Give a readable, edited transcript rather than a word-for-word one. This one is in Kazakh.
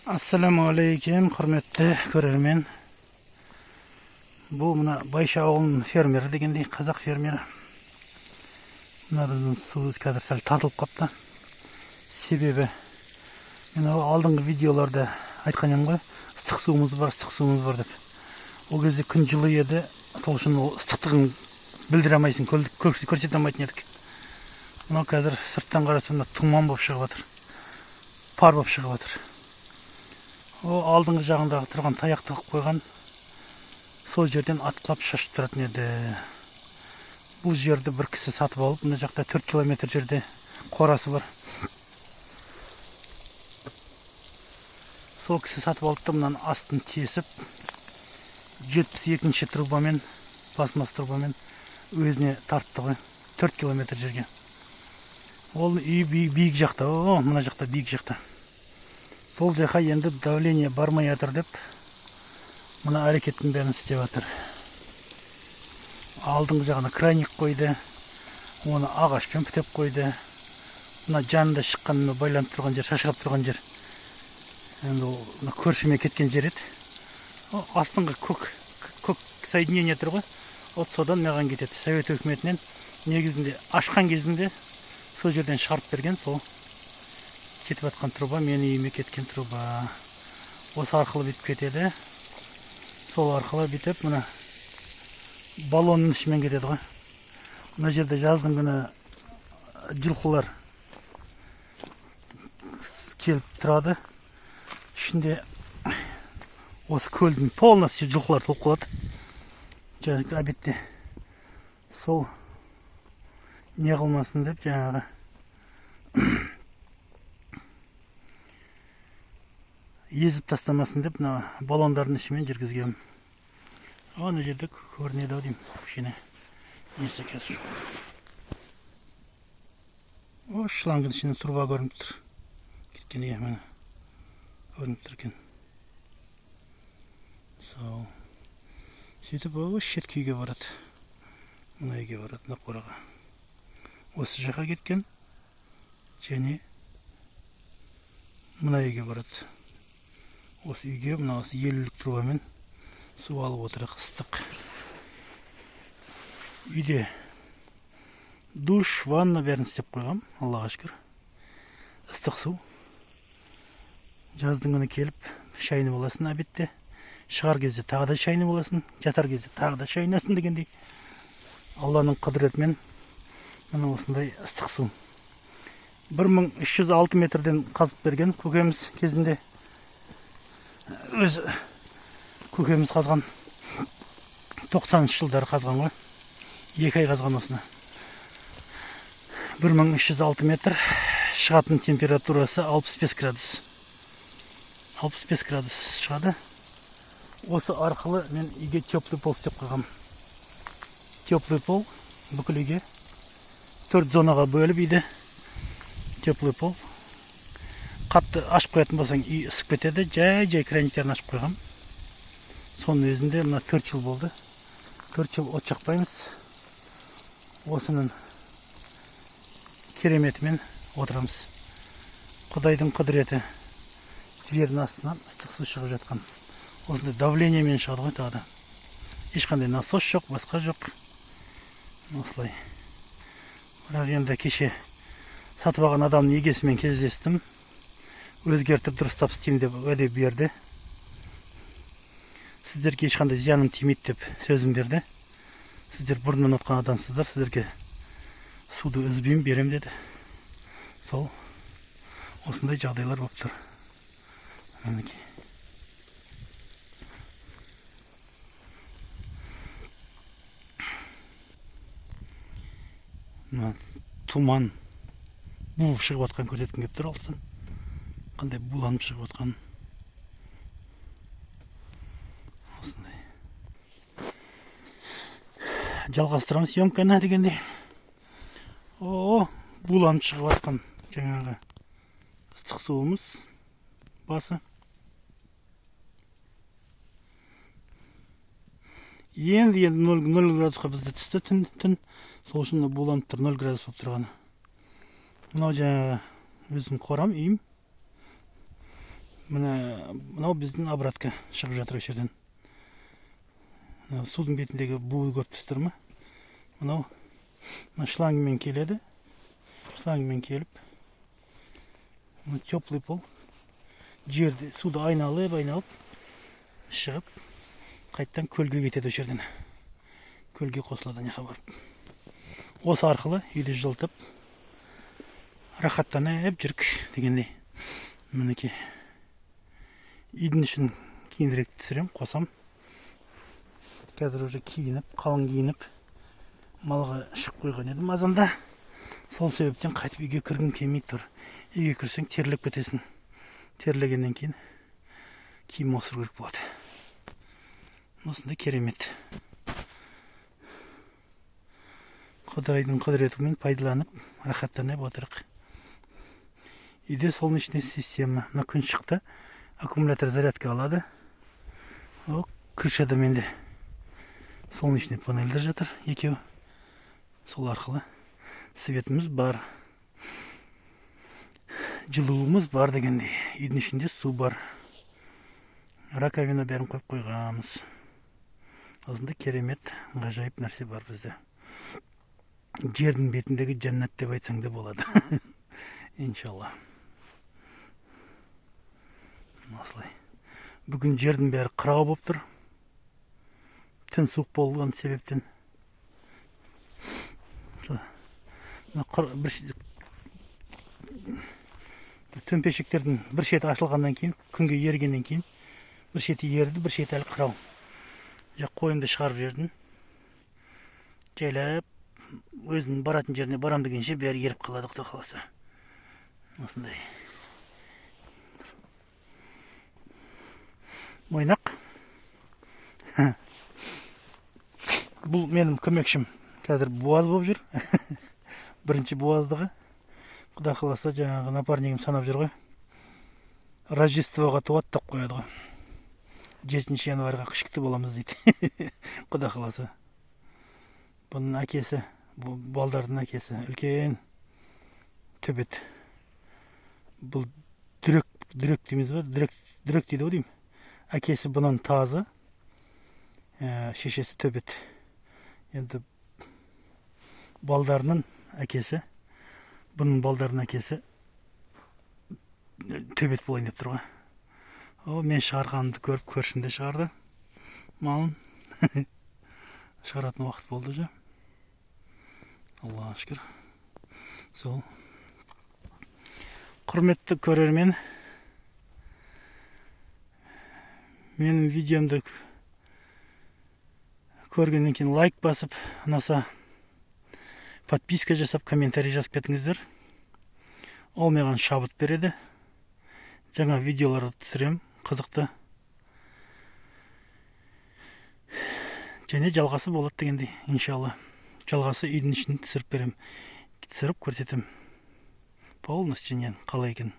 Ассаламуалейкум, құрметті көрермен. Бұл мына Байша ауылының фермері дегендей, қазақ фермері. Мына біздің су қазір сәл тартылып қапты. Себебі мен алдыңғы видеоларда айтқан едім ғой, ыстық суымыз бар деп. Ол кезде күн жылы еді, сол үшін ыстықтығын білдіре алмайсың, көрсете алмайтын едік. Мына қазір сырттан қарасам тұман болып шығып жатыр. Пар болып шығып жатыр. О, алдыңғы жағындағы тұрған таяқты қып қойған, сол жерден атқылап шашып тұратын еді. Бұл жерді бір кісі сатып алып, мына жақта 4 километр жерде қорасы бар. Сол кісі сатып алыпты, мынаны астын тесіп, 72-ші трубамен, пластмасс трубамен өзіне тартты ғой, 4 километр жерге. Ол үй биік жақта, мына жақта биік жақта. Сол жаққа енді давление бармай жатыр деп, мына әрекеттің бәрін істеп жатыр. Алдыңғы жағына крайник қойды, оны ағашпен бітеп қойды. Мына жанында шыққан, байланып тұрған жер, шашырап тұрған жер. Енді ол көршіме кеткен жер еді. Астыңғы көк соединение тұр ғой, от содан маған кетеді. Совет өкіметінен негізінде ашқан кезінде сол жерден шығарып берген, сол кетіп жатқан труба, мен үйіме кеткен труба. Осы арқылы бітіп кетеді. Сол арқылы бітіп, мына баллонның ішімен кетеді ғой. Мына жерде жаздың күні жылқылар келіп тұрады. Ішінде осы көлдің полностью жылқылар толып қалады. Жаңағы обедте сол не қылмасын деп, жаңағы езіп тастамасын деп, мына баллондардың ішімен жүргізгем. Ана жерде көрінеді ау деймін, кішкене несі қазір. О, шлангың ішінен труба көрініп тұр. Кеткен екен, міне көрініп тұр екен. Сол. Сөйтіп, шеткі үйге барады. Мына үйге барады, мына қораға. Осы жаққа кеткен, және мына үйге барады. Осы үйге, мына осы 50-лік трубамен су алып отырық, ыстық. Үйде душ, ванна бәрін істеп қойғам, Аллаға шүкір. Ыстық су. Жаздың күні келіп, шайны боласын обедте. Шығар кезде тағы да шайны боласын, жатар кезде тағы да шайнасын дегендей. Алланың құдіретімен мына осындай ыстық су. 1306 метрден қазып берген көкеміз кезінде. Өз көкеміз қазған 90-шы жылдары қазған ғой. 2 ай қазған осыны. 1306 метр, шығатын температурасы 65 градус. 65 градус шығады. Осы арқылы мен үйге теплый пол істеп қойғам. Теплый пол бүкіл үйге 4 зонаға бөліп үйді. Теплый пол. Қатты ашып қоятын болсаң, үй ысып кетеді. Жай краниктерін ашып қойғам. Соның өзінде мына 4 жыл болды. 4 жыл от жақпаймыз. Осының кереметімен отырамыз. Құдайдың құдіреті. Жердің астынан ыстық су шығып жатқан. Осындай давлениемен шығады ғой тағы да. Ешқандай насос жоқ, басқа жоқ. Осылай. Бірақ енді кеше сатып алған адамның егесімен кездестім. Өзгертіп дұрыстап істеймін деп уәде берді. Сіздерге ешқандай зияным тимейді деп сөзім берді. Сіздер бұрыннан отқан адамсыздар, сіздерге суды үзбеймін, берем деді. Сол осындай жағдайлар болып тұр. Мінекей. Туман буып шығып атқан көрсеткен кеп тұр, алсын. Қандай буланып шығып атқан. Осындай. Жалғастырам съемканы дегенде. Буланып шығып атқан жаңағы ыстық суымыз басы. Енді 0 градусқа бізді түсті түн. Сол үшін буланып тұр, 0 градус болып тұрғаны. Мынау жаңағы өзім қорам, үйім. мынау біздің обратка шығып жатыр осы жерден. Судың бетіндегі буы көріп тұрсыздар ма? Мынау шлангымен келеді. Шлангымен келіп, теплый пол жерде суды айналып шығып, қайттан көлге кетеді осы жерден. Көлге қосылады неға барып. Осы арқылы үйді жылтып, рахаттанып жүрік дегендей. Мінекей. Үйдің үшін кейінірек түсірем, қосам. Қазір уже киініп, қалың киініп, малға шығып қойған едім азанда. Сол себептен қайтып үйге кіргім келмей тұр. Үйге кірсең терлеп кетесің. Терлегеннен кейін киім ауыстыру керек болады. Осындай керемет. Құдайдың құдіретімен пайдаланып, рахаттанып отырық. Үйде солнечный система. Мына күн шықты. Аккумулятор зарядка алады. Крышада менде солнечный панельдер жатыр, екеу. Сол арқылы светіміз бар. Жылуымыз бар дегендей. Үйдің ішінде су бар. Раковина бәрін қойып қойғанбыз. Осындай керемет, ғажайып нәрсе бар бізде. Жердің бетіндегі жәннат деп айтсаң да болады. Иншалла. Осылай. Бүгін жердің бәрі қырау болып тұр. Түн суық болған себептен. Төмпешектердің бір шеті ашылғаннан кейін, күнге ергеннен кейін, бір шеті ерді, бір шеті әлі қырау. Қойымды шығарып жердін. Жайлап, өзінің баратын жеріне барам дегенше бәрі еріп қалады, Құдай қаласа. Осындай. Ойнақ. Бұл менің көмекшім. Қазір буаз болып жүр. Бірінші буаздығы. Құдай қаласа жаңағы напарнигім санап жүр ғой. Рождествоға туады деп қояды ғой. 7 январьға күшікті боламыз дейді. Құдай қаласа. Бұның әкесі, балдардың әкесі, үлкен төбет. Бұл дүрек дейміз ба? Дүрек дейді ғой деймін. Әкесі бұның тазы, шешесі төбет. Енді балдарының әкесі, бұның балдарының әкесі төбет болайын деп тұр ғой. Мен шығарғанымды көріп, көршімде шығарды. Малын шығаратын уақыт болды жа. Аллаға шүкір. Сол. Құрметті көрермен, менің видеомды көргеннен кейін лайк басып, ұнаса подписка жасап, комментарий жазып кетіңіздер. Ол маған шабыт береді. Жаңа видеоларды түсірем, қызықты. Және жалғасы болады дегендей, иншалла. Жалғасы үйдің ішін түсіріп берем. Түсіріп көрсетем. Полностью қалай екен.